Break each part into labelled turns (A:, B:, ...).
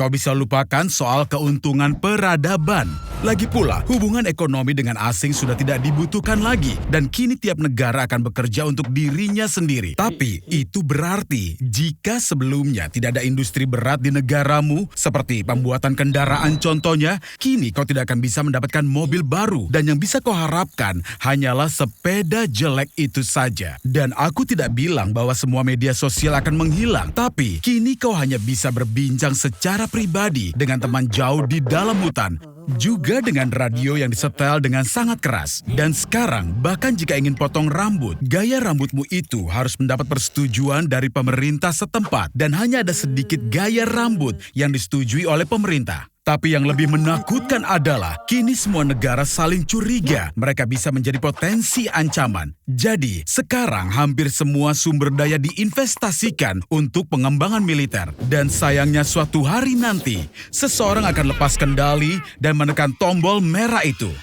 A: kau bisa lupakan soal keuntungan peradaban. Lagi pula, hubungan ekonomi dengan asing sudah tidak dibutuhkan lagi dan kini tiap negara akan bekerja untuk dirinya sendiri. Tapi itu berarti jika sebelumnya tidak ada industri berat di negaramu, seperti pembuatan kendaraan contohnya, kini kau tidak akan bisa mendapatkan mobil baru dan yang bisa kau harapkan hanyalah sepeda jelek itu saja. Dan aku tidak bilang bahwa semua media sosial akan menghilang, tapi kini kau hanya bisa berbincang secara pribadi dengan teman jauh di dalam hutan. Juga dengan radio yang disetel dengan sangat keras. Dan sekarang, bahkan jika ingin potong rambut, gaya rambutmu itu harus mendapat persetujuan dari pemerintah setempat. Dan hanya ada sedikit gaya rambut yang disetujui oleh pemerintah. Tapi yang lebih menakutkan adalah, kini semua negara saling curiga. Mereka bisa menjadi potensi ancaman. Jadi, sekarang hampir semua sumber daya diinvestasikan untuk pengembangan militer. Dan sayangnya suatu hari nanti, seseorang akan lepas kendali dan menekan tombol merah itu.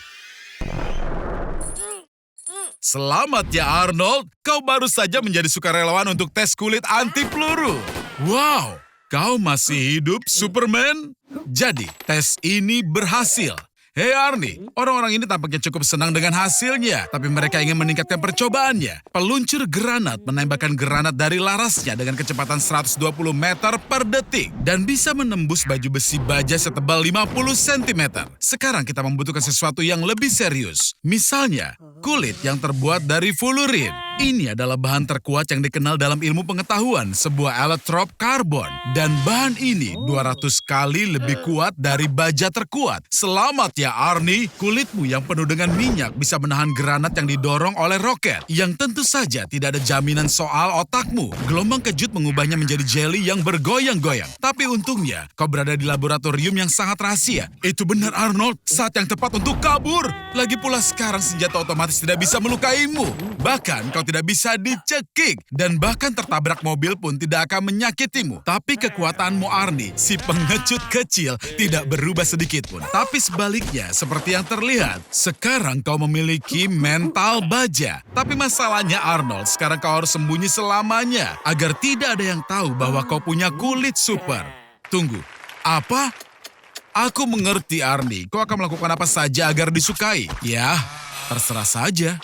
B: Selamat ya Arnold, kau baru saja menjadi sukarelawan untuk tes kulit anti peluru. Wow, kau masih hidup, Superman? Jadi, tes ini berhasil. Hei Arnie, orang-orang ini tampaknya cukup senang dengan hasilnya, tapi mereka ingin meningkatkan percobaannya. Peluncur granat menembakkan granat dari larasnya dengan kecepatan 120 meter per detik dan bisa menembus baju besi baja setebal 50 cm. Sekarang kita membutuhkan sesuatu yang lebih serius. Misalnya, kulit yang terbuat dari fluorin. Ini adalah bahan terkuat yang dikenal dalam ilmu pengetahuan, sebuah allotrope karbon. Dan bahan ini 200 kali lebih kuat dari baja terkuat. Selamat ya Arnie, kulitmu yang penuh dengan minyak bisa menahan granat yang didorong oleh roket. Yang tentu saja tidak ada jaminan soal otakmu. Gelombang kejut mengubahnya menjadi jelly yang bergoyang-goyang. Tapi untungnya, kau berada di laboratorium yang sangat rahasia. Itu benar Arnold, saat yang tepat untuk kabur. Lagi pula sekarang senjata otomatis tidak bisa melukaimu. Bahkan kau tidak bisa dicekik. Dan bahkan tertabrak mobil pun tidak akan menyakitimu. Tapi kekuatanmu Arnie, si pengecut kecil, tidak berubah sedikit pun. Tapi sebaliknya, seperti yang terlihat, sekarang kau memiliki mental baja. Tapi masalahnya Arnold, sekarang kau harus sembunyi selamanya. Agar tidak ada yang tahu bahwa kau punya kulit super. Tunggu, apa? Aku mengerti Arnie, kau akan melakukan apa saja agar disukai. Ya, terserah saja.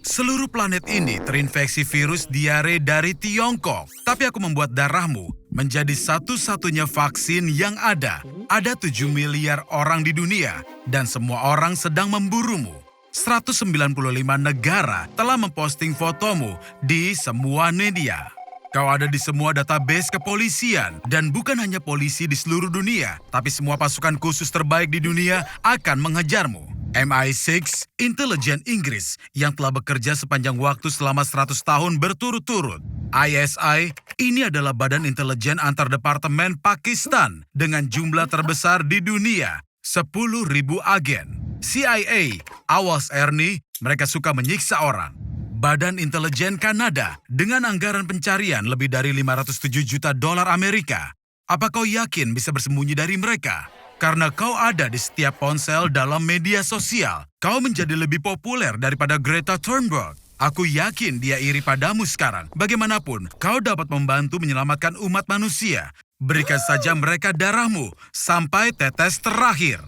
A: Seluruh planet ini terinfeksi virus diare dari Tiongkok. Tapi aku membuat darahmu menjadi satu-satunya vaksin yang ada. Ada 7 miliar orang di dunia dan semua orang sedang memburumu. 195 negara telah memposting fotomu di semua media. Kau ada di semua database kepolisian dan bukan hanya polisi di seluruh dunia, tapi semua pasukan khusus terbaik di dunia akan mengejarmu. MI6, intelijen Inggris yang telah bekerja sepanjang waktu selama 100 tahun berturut-turut. ISI, ini adalah badan intelijen antar departemen Pakistan dengan jumlah terbesar di dunia, 10.000 agen. CIA, awas Ernie, mereka suka menyiksa orang. Badan Intelijen Kanada dengan anggaran pencarian lebih dari 507 juta dolar Amerika. Apa kau yakin bisa bersembunyi dari mereka? Karena kau ada di setiap ponsel dalam media sosial. Kau menjadi lebih populer daripada Greta Thunberg. Aku yakin dia iri padamu sekarang. Bagaimanapun, kau dapat membantu menyelamatkan umat manusia. Berikan saja mereka darahmu sampai tetes terakhir.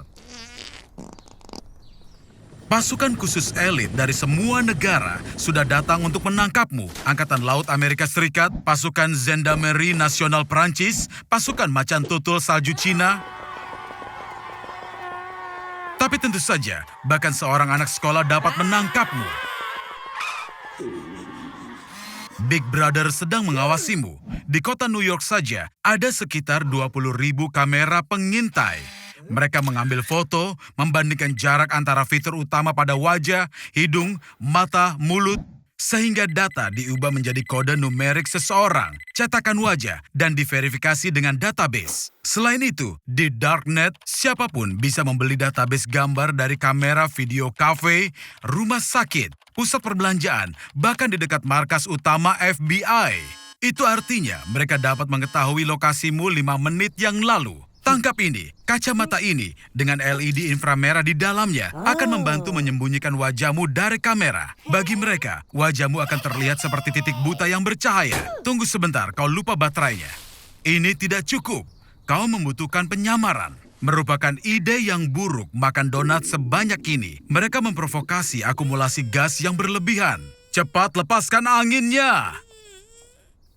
A: Pasukan khusus elit dari semua negara sudah datang untuk menangkapmu. Angkatan Laut Amerika Serikat, pasukan Gendarmerie Nasional Perancis, pasukan macan tutul salju Cina. Tapi tentu saja, bahkan seorang anak sekolah dapat menangkapmu. Big Brother sedang mengawasimu. Di kota New York saja, ada sekitar 20.000 kamera pengintai. Mereka mengambil foto, membandingkan jarak antara fitur utama pada wajah, hidung, mata, mulut, sehingga data diubah menjadi kode numerik seseorang, cetakan wajah, dan diverifikasi dengan database. Selain itu, di Darknet, siapapun bisa membeli database gambar dari kamera video kafe, rumah sakit, pusat perbelanjaan, bahkan di dekat markas utama FBI. Itu artinya mereka dapat mengetahui lokasimu 5 menit yang lalu. Tangkap ini, kacamata ini dengan LED inframerah di dalamnya akan membantu menyembunyikan wajahmu dari kamera. Bagi mereka, wajahmu akan terlihat seperti titik buta yang bercahaya. Tunggu sebentar, kau lupa baterainya. Ini tidak cukup. Kau membutuhkan penyamaran. Merupakan ide yang buruk makan donat sebanyak ini. Mereka memprovokasi akumulasi gas yang berlebihan. Cepat lepaskan anginnya.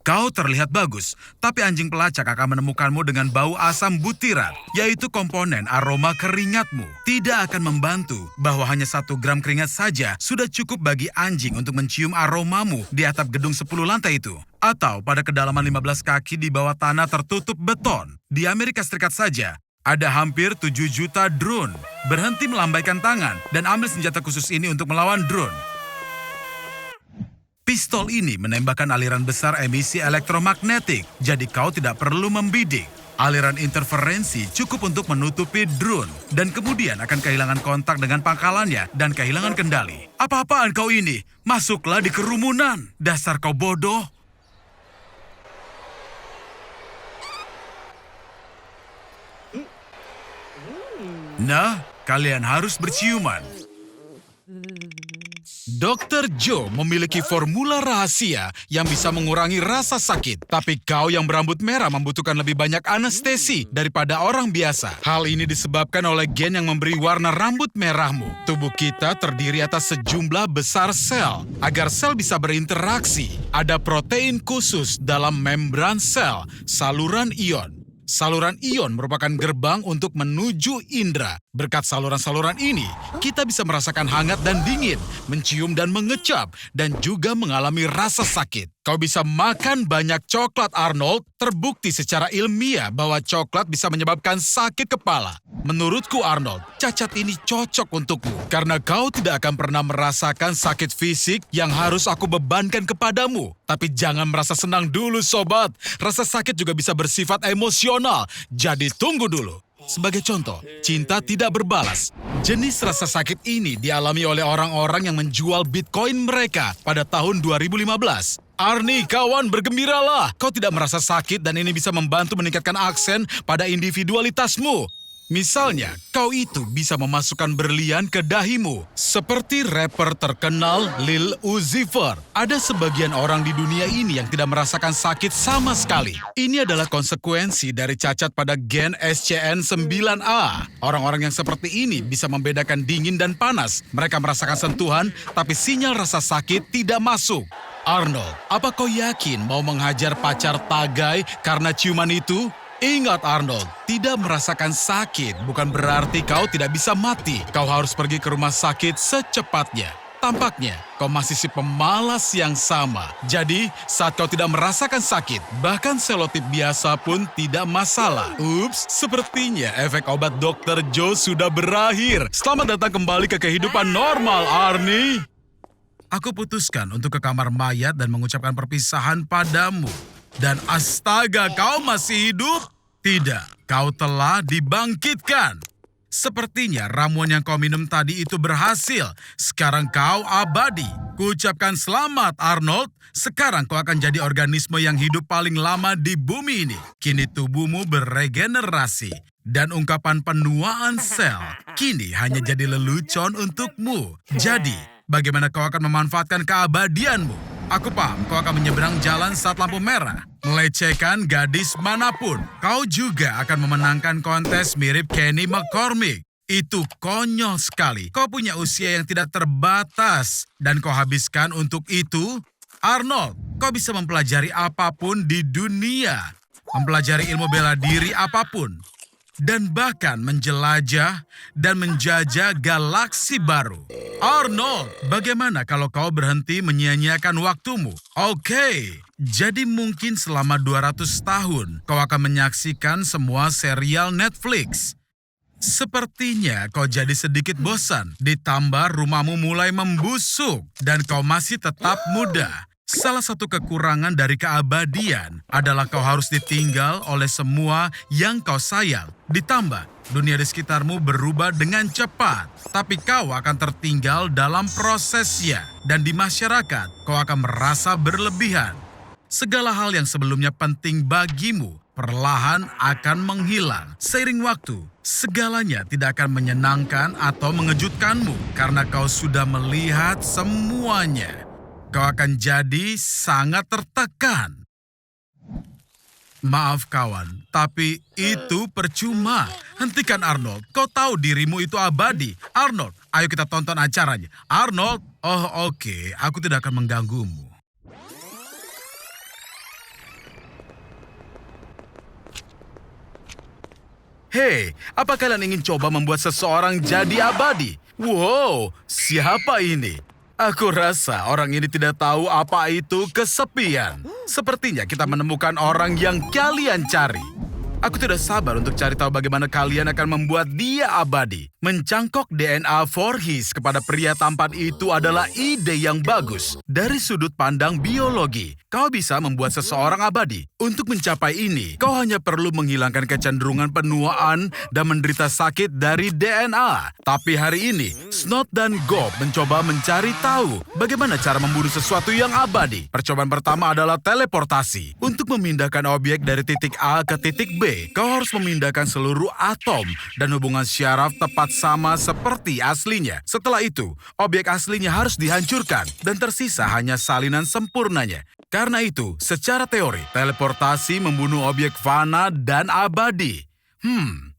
A: Kau terlihat bagus, tapi anjing pelacak akan menemukanmu dengan bau asam butirat, yaitu komponen aroma keringatmu. Tidak akan membantu bahwa hanya 1 gram keringat saja sudah cukup bagi anjing untuk mencium aromamu di atap gedung 10 lantai itu. Atau pada kedalaman 15 kaki di bawah tanah tertutup beton. Di Amerika Serikat saja, ada hampir 7 juta drone. Berhenti melambaikan tangan dan ambil senjata khusus ini untuk melawan drone. Pistol ini menembakkan aliran besar emisi elektromagnetik, jadi kau tidak perlu membidik. Aliran interferensi cukup untuk menutupi drone, dan kemudian akan kehilangan kontak dengan pangkalannya dan kehilangan kendali. Apa-apaan kau ini? Masuklah di kerumunan. Dasar kau bodoh. Nah, kalian harus berciuman. Dr. Joe memiliki formula rahasia yang bisa mengurangi rasa sakit. Tapi kau yang berambut merah membutuhkan lebih banyak anestesi daripada orang biasa. Hal ini disebabkan oleh gen yang memberi warna rambut merahmu. Tubuh kita terdiri atas sejumlah besar sel. Agar sel bisa berinteraksi, ada protein khusus dalam membran sel, saluran ion. Saluran ion merupakan gerbang untuk menuju indera. Berkat saluran-saluran ini, kita bisa merasakan hangat dan dingin, mencium dan mengecap, dan juga mengalami rasa sakit. Kau bisa makan banyak coklat, Arnold. Terbukti secara ilmiah bahwa coklat bisa menyebabkan sakit kepala. Menurutku, Arnold, cacat ini cocok untukmu. Karena kau tidak akan pernah merasakan sakit fisik yang harus aku bebankan kepadamu. Tapi jangan merasa senang dulu, sobat. Rasa sakit juga bisa bersifat emosional. Jadi tunggu dulu. Sebagai contoh, cinta tidak berbalas. Jenis rasa sakit ini dialami oleh orang-orang yang menjual Bitcoin mereka pada tahun 2015. Arnie, kawan, bergembiralah. Kau tidak merasa sakit dan ini bisa membantu meningkatkan aksen pada individualitasmu. Misalnya, kau itu bisa memasukkan berlian ke dahimu. Seperti rapper terkenal Lil Uzi Vert. Ada sebagian orang di dunia ini yang tidak merasakan sakit sama sekali. Ini adalah konsekuensi dari cacat pada gen SCN9A. Orang-orang yang seperti ini bisa membedakan dingin dan panas. Mereka merasakan sentuhan, tapi sinyal rasa sakit tidak masuk. Arnold, apa kau yakin mau menghajar pacar tagai karena ciuman itu? Ingat, Arnold, tidak merasakan sakit bukan berarti kau tidak bisa mati. Kau harus pergi ke rumah sakit secepatnya. Tampaknya, kau masih si pemalas yang sama. Jadi, saat kau tidak merasakan sakit, bahkan selotip biasa pun tidak masalah. Ups, sepertinya efek obat Dr. Joe sudah berakhir. Selamat datang kembali ke kehidupan normal, Arnie. Aku putuskan untuk ke kamar mayat dan mengucapkan perpisahan padamu. Dan astaga, kau masih hidup? Tidak, kau telah dibangkitkan. Sepertinya ramuan yang kau minum tadi itu berhasil. Sekarang kau abadi. Kuucapkan selamat, Arnold. Sekarang kau akan jadi organisme yang hidup paling lama di bumi ini. Kini tubuhmu beregenerasi. Dan ungkapan penuaan sel kini hanya jadi lelucon untukmu. Jadi, bagaimana kau akan memanfaatkan keabadianmu? Aku paham, kau akan menyeberang jalan saat lampu merah. Melecehkan gadis manapun. Kau juga akan memenangkan kontes mirip Kenny McCormick. Itu konyol sekali. Kau punya usia yang tidak terbatas. Dan kau habiskan untuk itu? Arnold, kau bisa mempelajari apapun di dunia. Mempelajari ilmu bela diri apapun. Dan bahkan menjelajah dan menjajah galaksi baru. Arnold, bagaimana kalau kau berhenti menyia-nyiakan waktumu? Oke, jadi mungkin selama 200 tahun kau akan menyaksikan semua serial Netflix. Sepertinya kau jadi sedikit bosan, ditambah rumahmu mulai membusuk dan kau masih tetap muda. Salah satu kekurangan dari keabadian adalah kau harus ditinggal oleh semua yang kau sayang. Ditambah, dunia di sekitarmu berubah dengan cepat. Tapi kau akan tertinggal dalam prosesnya. Dan di masyarakat, kau akan merasa berlebihan. Segala hal yang sebelumnya penting bagimu perlahan akan menghilang. Seiring waktu, segalanya tidak akan menyenangkan atau mengejutkanmu karena kau sudah melihat semuanya. Kau akan jadi sangat tertekan. Maaf kawan, tapi itu percuma. Hentikan Arnold, kau tahu dirimu itu abadi. Arnold, ayo kita tonton acaranya. Arnold, oh oke, aku tidak akan mengganggumu. Hei, apa kalian ingin coba membuat seseorang jadi abadi? Wow, siapa ini? Aku rasa orang ini tidak tahu apa itu kesepian. Sepertinya kita menemukan orang yang kalian cari. Aku tidak sabar untuk cari tahu bagaimana kalian akan membuat dia abadi. Mencangkok DNA Voorhees kepada pria tampan itu adalah ide yang bagus. Dari sudut pandang biologi, kau bisa membuat seseorang abadi. Untuk mencapai ini, kau hanya perlu menghilangkan kecenderungan penuaan dan menderita sakit dari DNA. Tapi hari ini, Snot dan Gob mencoba mencari tahu bagaimana cara membunuh sesuatu yang abadi. Percobaan pertama adalah teleportasi. Untuk memindahkan objek dari titik A ke titik B, kau harus memindahkan seluruh atom dan hubungan syaraf tepat sama seperti aslinya. Setelah itu, objek aslinya harus dihancurkan dan tersisa hanya salinan sempurnanya. Karena itu, secara teori, teleportasi membunuh objek fana dan abadi.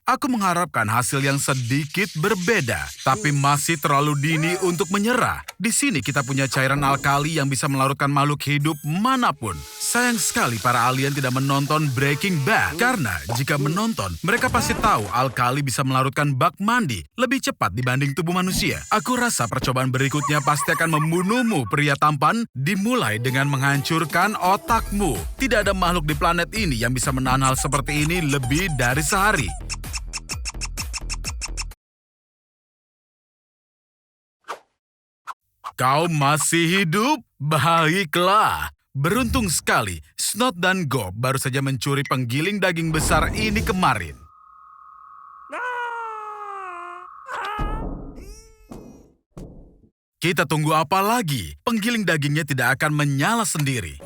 A: Aku mengharapkan hasil yang sedikit berbeda, tapi masih terlalu dini untuk menyerah. Di sini kita punya cairan alkali yang bisa melarutkan makhluk hidup manapun. Sayang sekali para alien tidak menonton Breaking Bad, karena jika menonton, mereka pasti tahu alkali bisa melarutkan bak mandi lebih cepat dibanding tubuh manusia. Aku rasa percobaan berikutnya pasti akan membunuhmu, pria tampan, dimulai dengan menghancurkan otakmu. Tidak ada makhluk di planet ini yang bisa menahan hal seperti ini lebih dari sehari. Kau masih hidup? Baiklah. Beruntung sekali, Snot dan Gob baru saja mencuri penggiling daging besar ini kemarin. Kita tunggu apa lagi? Penggiling dagingnya tidak akan menyala sendiri.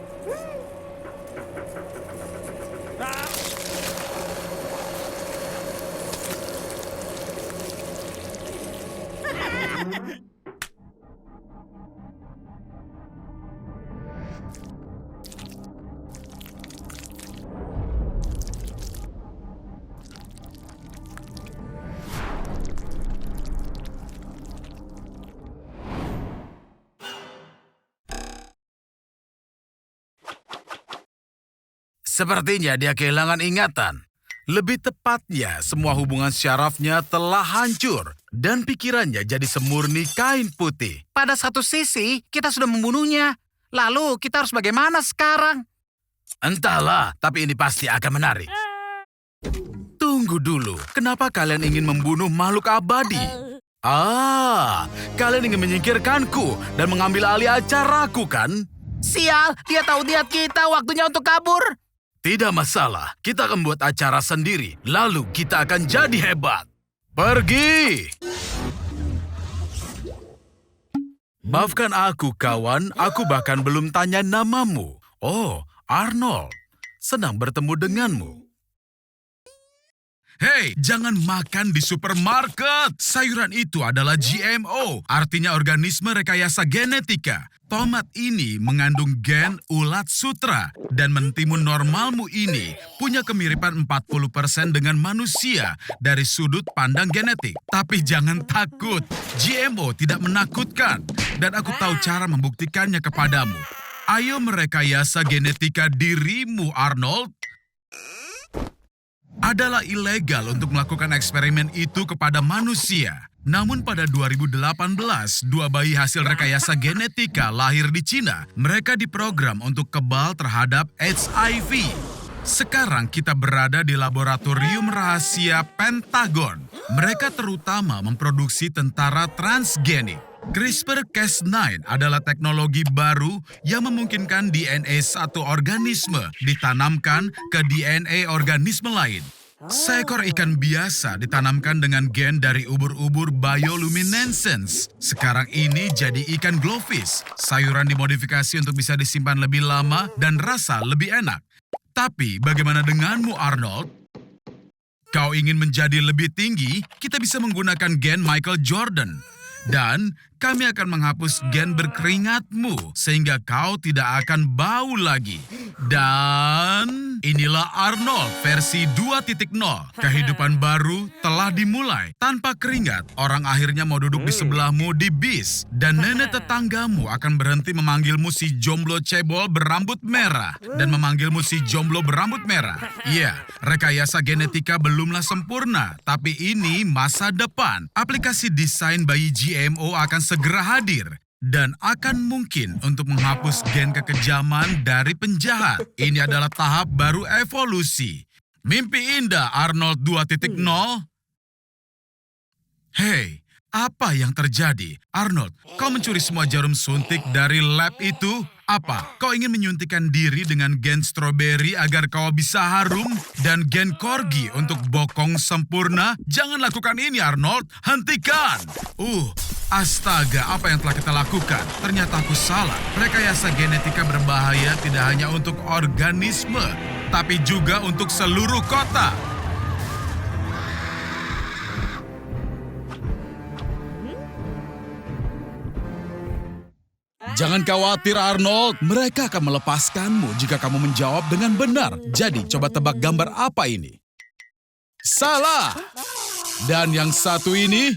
A: Sepertinya dia kehilangan ingatan. Lebih tepatnya, semua hubungan syarafnya telah hancur dan pikirannya jadi semurni kain putih.
C: Pada satu sisi, kita sudah membunuhnya. Lalu, kita harus bagaimana sekarang?
A: Entahlah, tapi ini pasti akan menarik. Tunggu dulu, kenapa kalian ingin membunuh makhluk abadi? Kalian ingin menyingkirkanku dan mengambil alih acaraku, kan?
C: Sial, dia tahu diet kita, waktunya untuk kabur.
A: Tidak masalah, kita akan buat acara sendiri, lalu kita akan jadi hebat. Pergi! Maafkan aku, kawan, aku bahkan belum tanya namamu. Oh, Arnold, senang bertemu denganmu. Hei, jangan makan di supermarket. Sayuran itu adalah GMO, artinya organisme rekayasa genetika. Tomat ini mengandung gen ulat sutra, dan mentimun normalmu ini punya kemiripan 40% dengan manusia dari sudut pandang genetik. Tapi jangan takut, GMO tidak menakutkan, dan aku tahu cara membuktikannya kepadamu. Ayo merekayasa genetika dirimu, Arnold. Adalah ilegal untuk melakukan eksperimen itu kepada manusia. Namun pada 2018, dua bayi hasil rekayasa genetika lahir di Cina. Mereka diprogram untuk kebal terhadap HIV. Sekarang kita berada di laboratorium rahasia Pentagon. Mereka terutama memproduksi tentara transgenik. CRISPR-Cas9 adalah teknologi baru yang memungkinkan DNA satu organisme ditanamkan ke DNA organisme lain. Seekor ikan biasa ditanamkan dengan gen dari ubur-ubur bioluminescence. Sekarang ini jadi ikan glowfish. Sayuran dimodifikasi untuk bisa disimpan lebih lama dan rasa lebih enak. Tapi bagaimana denganmu, Arnold? Kau ingin menjadi lebih tinggi? Kita bisa menggunakan gen Michael Jordan. Dan kami akan menghapus gen berkeringatmu sehingga kau tidak akan bau lagi. Dan inilah Arnold versi 2.0. Kehidupan baru telah dimulai. Tanpa keringat, orang akhirnya mau duduk di sebelahmu di bis. Dan nenek tetanggamu akan berhenti memanggilmu si jomblo cebol berambut merah. Dan memanggilmu si jomblo berambut merah. Iya, rekayasa genetika belumlah sempurna. Tapi ini masa depan. Aplikasi desain bayi GMO akan segera hadir dan akan mungkin untuk menghapus gen kekejaman dari penjahat. Ini adalah tahap baru evolusi. Mimpi indah Arnold 2.0. Hei, apa yang terjadi? Arnold, kau mencuri semua jarum suntik dari lab itu? Apa? Kau ingin menyuntikkan diri dengan gen stroberi agar kau bisa harum? Dan gen corgi untuk bokong sempurna? Jangan lakukan ini, Arnold. Hentikan! Astaga, apa yang telah kita lakukan? Ternyata aku salah. Rekayasa genetika berbahaya tidak hanya untuk organisme, tapi juga untuk seluruh kota.
B: Jangan khawatir, Arnold. Mereka akan melepaskanmu jika kamu menjawab dengan benar. Jadi, coba tebak gambar apa ini? Salah! Dan yang satu ini?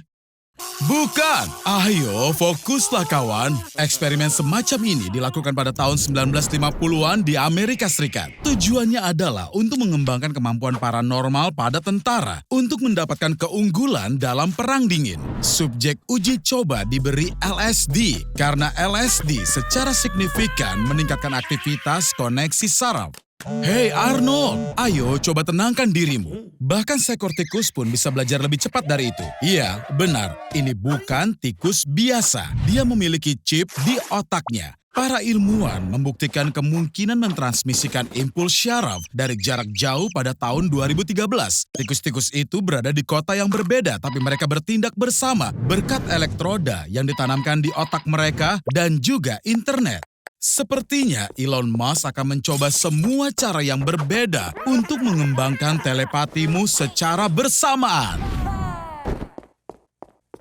B: Bukan! Ayo, fokuslah kawan. Eksperimen semacam ini dilakukan pada tahun 1950-an di Amerika Serikat. Tujuannya adalah untuk mengembangkan kemampuan paranormal pada tentara untuk mendapatkan keunggulan dalam perang dingin. Subjek uji coba diberi LSD karena LSD secara signifikan meningkatkan aktivitas koneksi saraf. Hei Arnold, ayo coba tenangkan dirimu. Bahkan seekor tikus pun bisa belajar lebih cepat dari itu. Iya, benar. Ini bukan tikus biasa. Dia memiliki chip di otaknya. Para ilmuwan membuktikan kemungkinan mentransmisikan impuls syaraf dari jarak jauh pada tahun 2013. Tikus-tikus itu berada di kota yang berbeda, tapi mereka bertindak bersama berkat elektroda yang ditanamkan di otak mereka dan juga internet. Sepertinya Elon Musk akan mencoba semua cara yang berbeda untuk mengembangkan telepatimu secara bersamaan.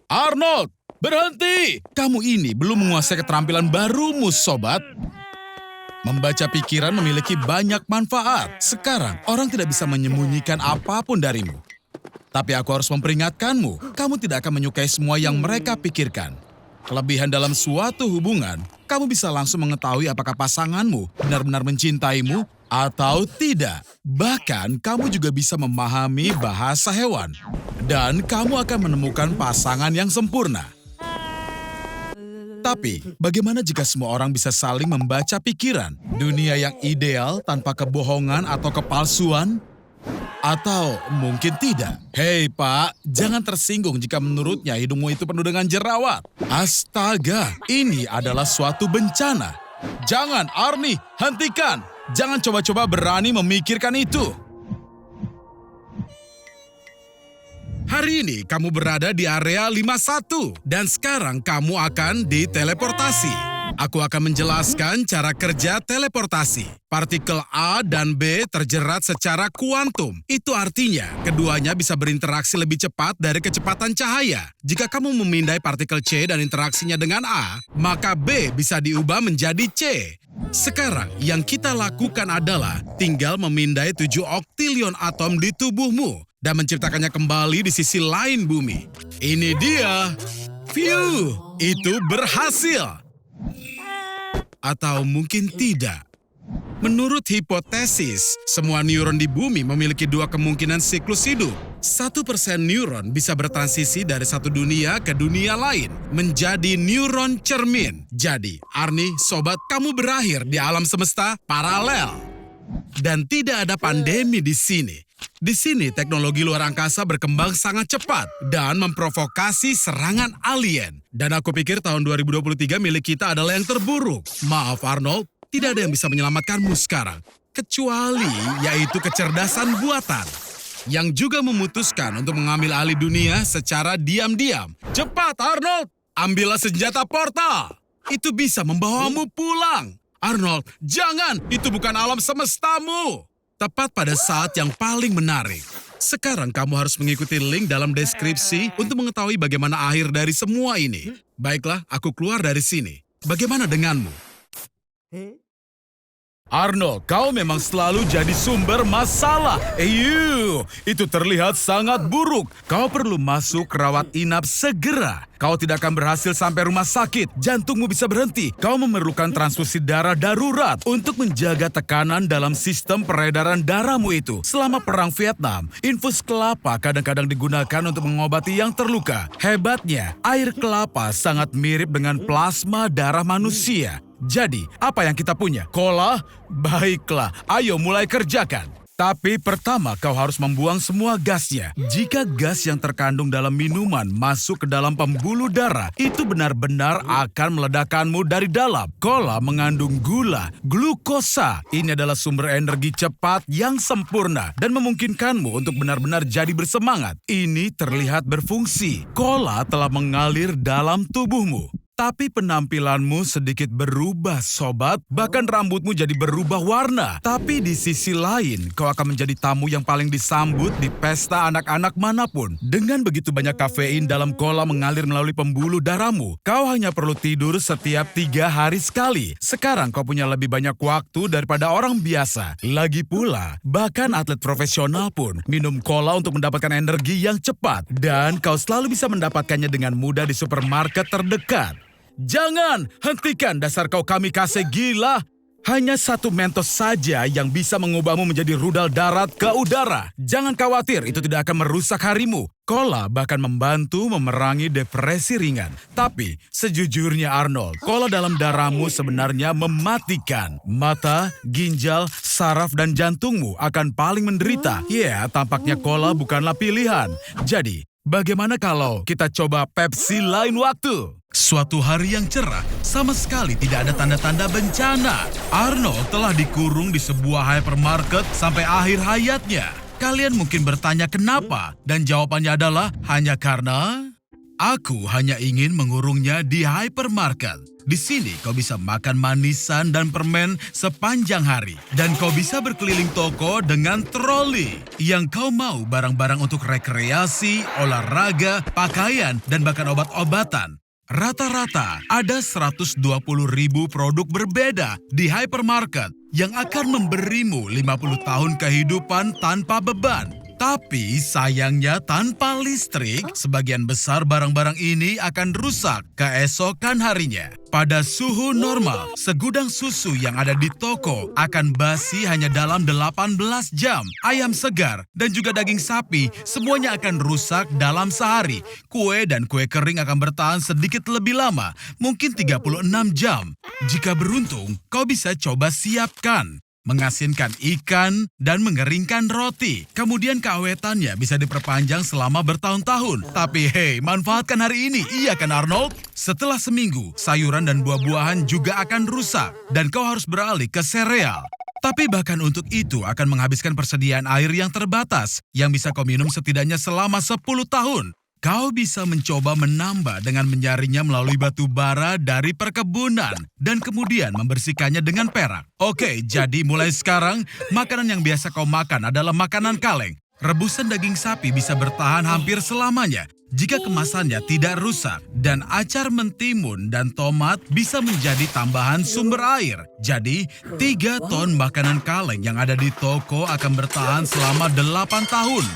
B: Arnold, berhenti! Kamu ini belum menguasai keterampilan barumu, sobat. Membaca pikiran memiliki banyak manfaat. Sekarang, orang tidak bisa menyembunyikan apapun darimu. Tapi aku harus memperingatkanmu, kamu tidak akan menyukai semua yang mereka pikirkan. Kelebihan dalam suatu hubungan, kamu bisa langsung mengetahui apakah pasanganmu benar-benar mencintaimu atau tidak. Bahkan, kamu juga bisa memahami bahasa hewan. Dan kamu akan menemukan pasangan yang sempurna. Tapi, bagaimana jika semua orang bisa saling membaca pikiran? Dunia yang ideal tanpa kebohongan atau kepalsuan? Atau mungkin tidak. Hei Pak, jangan tersinggung jika menurutnya hidungmu itu penuh dengan jerawat. Astaga, ini adalah suatu bencana. Jangan, Arnie, hentikan. Jangan coba-coba berani memikirkan itu.
A: Hari ini kamu berada di area 51 dan sekarang kamu akan diteleportasi. Aku akan menjelaskan cara kerja teleportasi. Partikel A dan B terjerat secara kuantum. Itu artinya keduanya bisa berinteraksi lebih cepat dari kecepatan cahaya. Jika kamu memindai partikel C dan interaksinya dengan A, maka B bisa diubah menjadi C. Sekarang yang kita lakukan adalah tinggal memindai 7 oktilion atom di tubuhmu dan menciptakannya kembali di sisi lain bumi. Ini dia. Phew, itu berhasil. Atau mungkin tidak. Menurut hipotesis, semua neuron di bumi memiliki 2 kemungkinan siklus hidup. 1% neuron bisa bertransisi dari satu dunia ke dunia lain, menjadi neuron cermin. Jadi, Arnie, sobat, kamu berakhir di alam semesta paralel. Dan tidak ada pandemi di sini. Di sini, teknologi luar angkasa berkembang sangat cepat dan memprovokasi serangan alien. Dan aku pikir tahun 2023 milik kita adalah yang terburuk. Maaf Arnold, tidak ada yang bisa menyelamatkanmu sekarang. Kecuali yaitu kecerdasan buatan. Yang juga memutuskan untuk mengambil alih dunia secara diam-diam. Cepat Arnold, ambillah senjata portal. Itu bisa membawamu pulang. Arnold, jangan, itu bukan alam semestamu.
B: tepat pada saat yang paling menarik. Sekarang kamu harus mengikuti link dalam deskripsi untuk mengetahui bagaimana akhir dari semua ini. Baiklah, aku keluar dari sini. Bagaimana denganmu? Arnold, kau memang selalu jadi sumber masalah. Itu terlihat sangat buruk. Kau perlu masuk rawat inap segera. Kau tidak akan berhasil sampai rumah sakit. Jantungmu bisa berhenti. Kau memerlukan transfusi darah darurat untuk menjaga tekanan dalam sistem peredaran darahmu itu. Selama Perang Vietnam, infus kelapa kadang-kadang digunakan untuk mengobati yang terluka. Hebatnya, air kelapa sangat mirip dengan plasma darah manusia. Jadi, apa yang kita punya? Cola? Baiklah, ayo mulai kerjakan. Tapi pertama kau harus membuang semua gasnya. Jika gas yang terkandung dalam minuman masuk ke dalam pembuluh darah, itu benar-benar akan meledakkanmu dari dalam. Cola mengandung gula, glukosa. Ini adalah sumber energi cepat yang sempurna dan memungkinkanmu untuk benar-benar jadi bersemangat. Ini terlihat berfungsi. Cola telah mengalir dalam tubuhmu. Tapi penampilanmu sedikit berubah, sobat. Bahkan rambutmu jadi berubah warna. Tapi di sisi lain, kau akan menjadi tamu yang paling disambut di pesta anak-anak manapun. Dengan begitu banyak kafein dalam cola mengalir melalui pembuluh darahmu, kau hanya perlu tidur setiap 3 hari sekali. Sekarang kau punya lebih banyak waktu daripada orang biasa. Lagi pula, bahkan atlet profesional pun minum cola untuk mendapatkan energi yang cepat. Dan kau selalu bisa mendapatkannya dengan mudah di supermarket terdekat. Jangan, hentikan dasar kau kamikaze gila. Hanya satu Mentos saja yang bisa mengubahmu menjadi rudal darat ke udara. Jangan khawatir, itu tidak akan merusak harimu. Cola bahkan membantu memerangi depresi ringan. Tapi, sejujurnya Arnold, cola dalam darahmu sebenarnya mematikan. Mata, ginjal, saraf, dan jantungmu akan paling menderita. Ya, tampaknya cola bukanlah pilihan. Jadi, bagaimana kalau kita coba Pepsi lain waktu?
A: Suatu hari yang cerah, sama sekali tidak ada tanda-tanda bencana. Arnold telah dikurung di sebuah hypermarket sampai akhir hayatnya. Kalian mungkin bertanya kenapa, dan jawabannya adalah hanya karena aku hanya ingin mengurungnya di hypermarket. Di sini kau bisa makan manisan dan permen sepanjang hari. Dan kau bisa berkeliling toko dengan troli. Yang kau mau barang-barang untuk rekreasi, olahraga, pakaian, dan bahkan obat-obatan. Rata-rata ada 120.000 produk berbeda di hypermarket yang akan memberimu 50 tahun kehidupan tanpa beban. Tapi sayangnya tanpa listrik, sebagian besar barang-barang ini akan rusak keesokan harinya. Pada suhu normal, segudang susu yang ada di toko akan basi hanya dalam 18 jam. Ayam segar dan juga daging sapi semuanya akan rusak dalam sehari. Kue dan kue kering akan bertahan sedikit lebih lama, mungkin 36 jam. Jika beruntung, kau bisa coba siapkan. Mengasinkan ikan dan mengeringkan roti. Kemudian keawetannya bisa diperpanjang selama bertahun-tahun. Tapi hey, manfaatkan hari ini, iya kan Arnold? Setelah seminggu, sayuran dan buah-buahan juga akan rusak. Dan kau harus beralih ke sereal. Tapi bahkan untuk itu akan menghabiskan persediaan air yang terbatas, yang bisa kau minum setidaknya selama 10 tahun. Kau bisa mencoba menambah dengan menyaringnya melalui batu bara dari perkebunan dan kemudian membersihkannya dengan perak. Oke, jadi mulai sekarang, makanan yang biasa kau makan adalah makanan kaleng. Rebusan daging sapi bisa bertahan hampir selamanya jika kemasannya tidak rusak. Dan acar mentimun dan tomat bisa menjadi tambahan sumber air. Jadi, 3 ton makanan kaleng yang ada di toko akan bertahan selama 8 tahun.